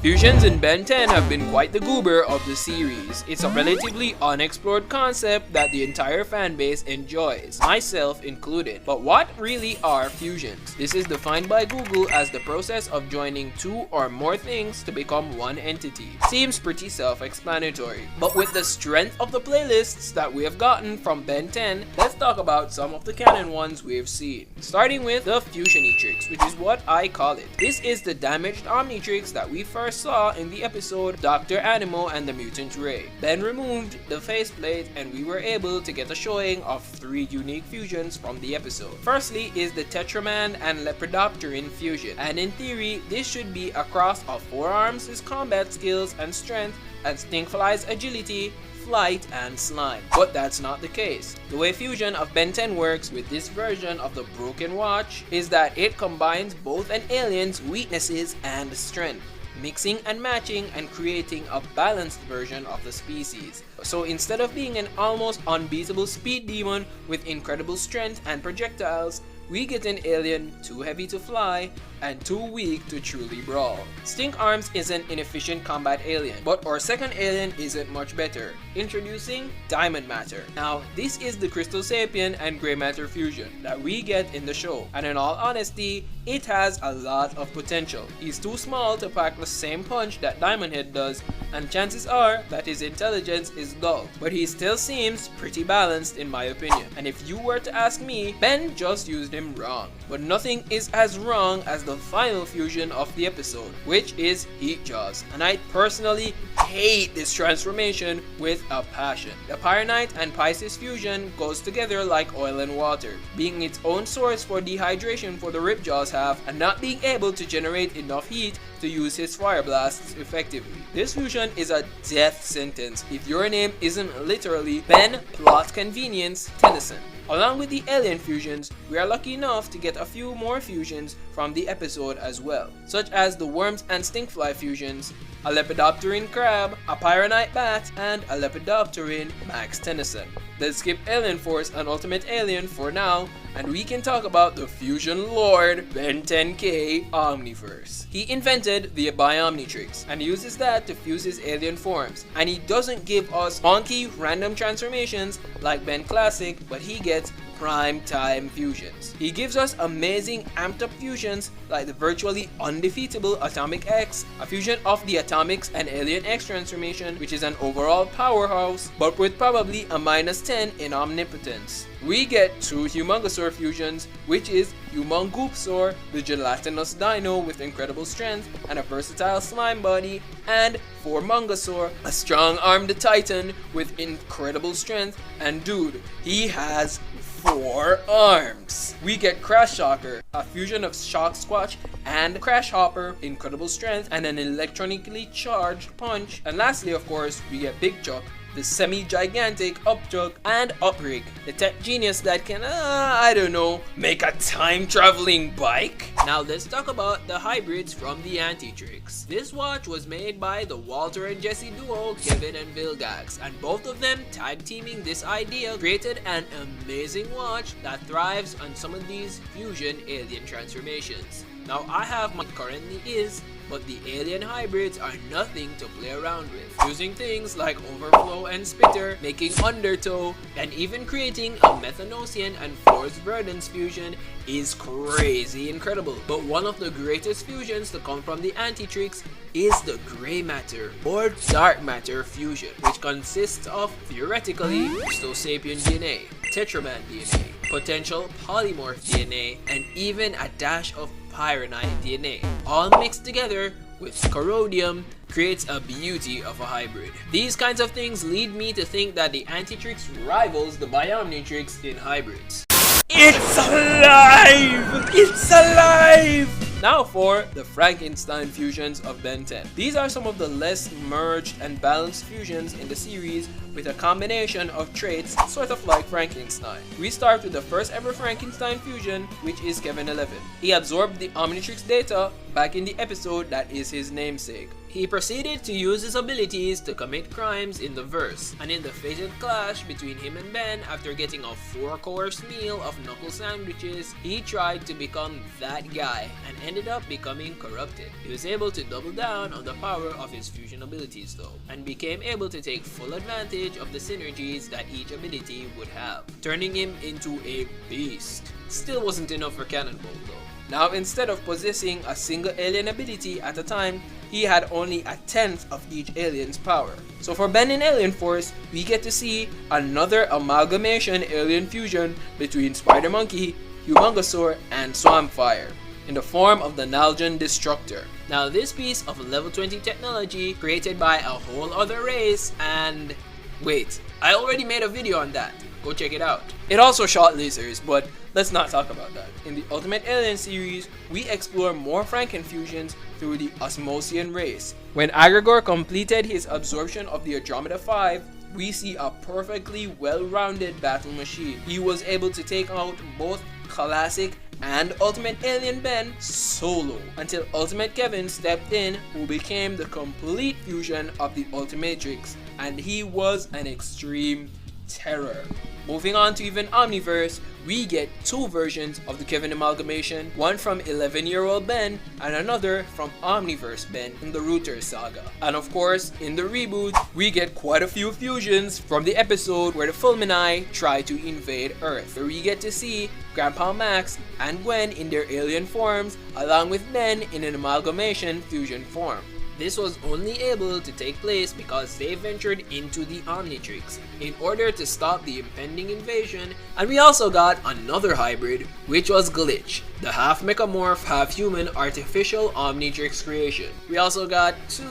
Fusions in Ben 10 have been quite the goober of the series. It's a relatively unexplored concept that the entire fanbase enjoys, myself included. But what really are fusions? This is defined by Google as the process of joining two or more things to become one entity. Seems pretty self-explanatory. But with the strength of the playlists that we have gotten from Ben 10, let's talk about some of the canon ones we've seen. Starting with the Fusionetrix, which is what I call it. This is the damaged Omnitrix that we first saw in the episode Dr. Animo and the Mutant Ray. Ben removed the faceplate and we were able to get a showing of 3 unique fusions from the episode. Firstly is the Tetraman and Lepidopteran fusion, and in theory this should be a cross of Forearms' his combat skills and strength and Stinkfly's agility, flight, and slime. But that's not the case. The way fusion of Ben 10 works with this version of the Broken Watch is that it combines both an alien's weaknesses and strength, mixing and matching and creating a balanced version of the species. So instead of being an almost unbeatable speed demon with incredible strength and projectiles, we get an alien too heavy to fly and too weak to truly brawl. Stink Arms is an inefficient combat alien, but our second alien isn't much better. Introducing Diamond Matter. Now, this is the Crystal Sapien and Grey Matter fusion that we get in the show, and in all honesty, it has a lot of potential. He's too small to pack the same punch that Diamond Head does, and chances are that his intelligence is dull, but he still seems pretty balanced in my opinion. And if you were to ask me, Ben just used him wrong. But nothing is as wrong as the final fusion of the episode, which is Heat Jaws, and I personally hate this transformation with a passion. The Pyronite and Pisces fusion goes together like oil and water, being its own source for dehydration for the Ripjaws have, and not being able to generate enough heat to use his fire blasts effectively. This fusion is a death sentence if your name isn't literally Ben Plot Convenience Tennyson. Along with the alien fusions, we are lucky enough to get a few more fusions from the episode as well, such as the Worms and Stinkfly fusions, a Lepidopteran crab, a Pyronite bat, and a Lepidopteran Max Tennyson. Let's skip Alien Force and Ultimate Alien for now, and we can talk about the Fusion Lord, Ben 10K Omniverse. He invented the Biomnitrix and uses that to fuse his alien forms, and he doesn't give us funky random transformations like Ben Classic, but he gets prime time fusions. He gives us amazing amped up fusions like the virtually undefeatable Atomic X, a fusion of the Atomics and Alien X transformation, which is an overall powerhouse, but with probably a -10 in omnipotence. We get 2 Humongosaur fusions, which is Humongoopsaur, the gelatinous dino with incredible strength and a versatile slime body, and Formongosaur, a strong-armed titan with incredible strength, and dude, he has 4 arms. We get Crash Shocker, a fusion of Shock Squatch and Crash Hopper, incredible strength and an electronically charged punch. And lastly, of course, we get Big Chuck, the semi-gigantic Upchuck and Uprig, the tech genius that can, I don't know, make a time-traveling bike. Now let's talk about the hybrids from the Antitrix. This watch was made by the Walter and Jesse duo, Kevin and Vilgax, and both of them tag-teaming this idea created an amazing watch that thrives on some of these fusion alien transformations. Now I have my currently is, but the alien hybrids are nothing to play around with, using things like Overflow and Spitter, making Undertow, and even creating a Methanosian and Force Verdance fusion is crazy incredible. But one of the greatest fusions to come from the Antitrix is the Grey Matter or Dark Matter fusion, which consists of, theoretically, Crystosapien DNA, Tetraman DNA, potential polymorph DNA, and even a dash of Pyronite DNA, all mixed together with Corrodium creates a beauty of a hybrid. These kinds of things lead me to think that the Antitrix rivals the Biomnitrix in hybrids. It's alive! It's alive! Now for the Frankenstein fusions of Ben 10. These are some of the less merged and balanced fusions in the series with a combination of traits sort of like Frankenstein. We start with the first ever Frankenstein fusion, which is Kevin 11. He absorbed the Omnitrix data back in the episode that is his namesake. He proceeded to use his abilities to commit crimes in the verse, and in the fated clash between him and Ben, after getting a 4-course meal of knuckle sandwiches, he tried to become that guy and ended up becoming corrupted. He was able to double down on the power of his fusion abilities though, and became able to take full advantage of the synergies that each ability would have, turning him into a beast. Still wasn't enough for Cannonball though. Now, instead of possessing a single alien ability at a time, he had only a 10th of each alien's power. So for Ben in Alien Force, we get to see another amalgamation alien fusion between Spider Monkey, Humongosaur, and Swampfire in the form of the Nalgene Destructor. Now, this piece of level 20 technology created by a whole other race, and wait, I already made a video on that. Go check it out. It also shot lasers, but let's not talk about that. In the Ultimate Alien series, we explore more Frankenfusions through the Osmosian race. When Agregor completed his absorption of the Andromeda 5, we see a perfectly well-rounded battle machine. He was able to take out both Classic and Ultimate Alien Ben solo, until Ultimate Kevin stepped in, who became the complete fusion of the Ultimatrix, and he was an extreme terror. Moving on to even Omniverse, we get 2 versions of the Kevin amalgamation, one from 11-year-old Ben and another from Omniverse Ben in the Router saga. And of course, in the reboot, we get quite a few fusions from the episode where the Fulmini try to invade Earth, where we get to see Grandpa Max and Gwen in their alien forms, along with Ben in an amalgamation fusion form. This was only able to take place because they ventured into the Omnitrix in order to stop the impending invasion, and we also got another hybrid, which was Glitch, the half mechamorph, half human artificial Omnitrix creation. We also got 2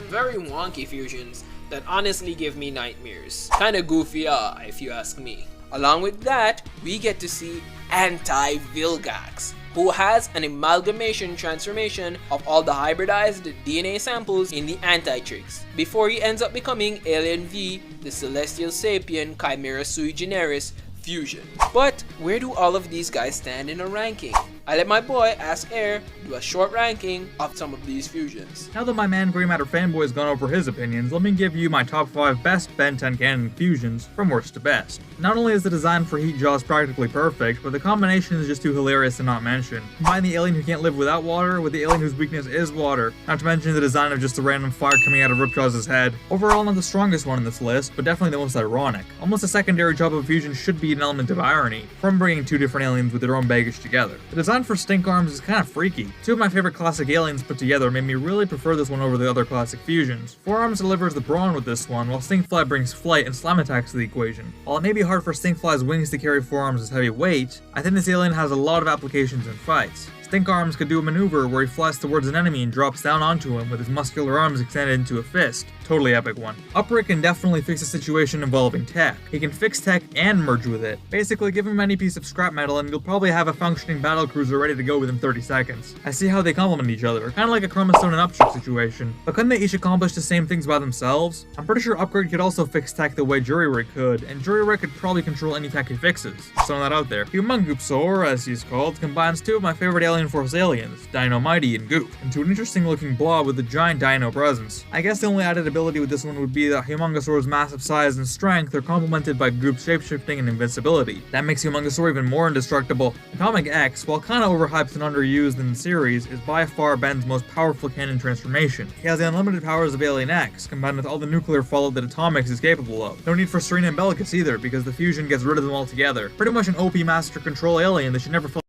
very wonky fusions that honestly give me nightmares. Kinda goofy if you ask me. Along with that, we get to see Anti-Vilgax, who has an amalgamation transformation of all the hybridized DNA samples in the Antitrix, before he ends up becoming Alien V, the Celestial Sapien Chimera Sui Generis fusion. But where do all of these guys stand in a ranking? I let my boy Ask Air do a short ranking of some of these fusions. Now that my man Grey Matter Fanboy has gone over his opinions, let me give you my top 5 best Ben 10 canon fusions from worst to best. Not only is the design for Heat Jaws practically perfect, but the combination is just too hilarious to not mention. Combine the alien who can't live without water with the alien whose weakness is water, not to mention the design of just a random fire coming out of Ripjaw's head. Overall, not the strongest one on this list, but definitely the most ironic. Almost a secondary job of fusion should be an element of irony, from bringing 2 different aliens with their own baggage together. The design for Stink Arms is kind of freaky. 2 of my favorite classic aliens put together made me really prefer this one over the other classic fusions. 4 Arms delivers the brawn with this one, while Stinkfly brings flight and slam attacks to the equation. While it may be hard for Stinkfly's wings to carry 4 Arms as heavy weight, I think this alien has a lot of applications in fights. Stink Arms could do a maneuver where he flies towards an enemy and drops down onto him with his muscular arms extended into a fist. Totally epic one. Upright can definitely fix a situation involving tech. He can fix tech and merge with it. Basically, give him any piece of scrap metal and you'll probably have a functioning battlecruiser ready to go within 30 seconds. I see how they complement each other, kinda like a Chromastone and Upchuck situation. But couldn't they each accomplish the same things by themselves? I'm pretty sure Upgrade could also fix tech the way Jury Rig could, and Jury Rig could probably control any tech he fixes. Just throwing that out there. Humongosaur, as he's called, combines 2 of my favorite Alien Force aliens, Dino Mighty and Goop, into an interesting looking blob with a giant dino presence. I guess the only added ability with this one would be that Humongosaur's massive size and strength are complemented by Goop's shapeshifting and invincibility. That makes Humongosaur even more indestructible. Atomic X, while kinda overhyped and underused in the series, is by far Ben's most powerful canon transformation. He has the unlimited powers of Alien X, combined with all the nuclear fallout that Atomics is capable of. No need for Serena and Bellicus either, because the fusion gets rid of them altogether. Pretty much an OP master control alien that should never fall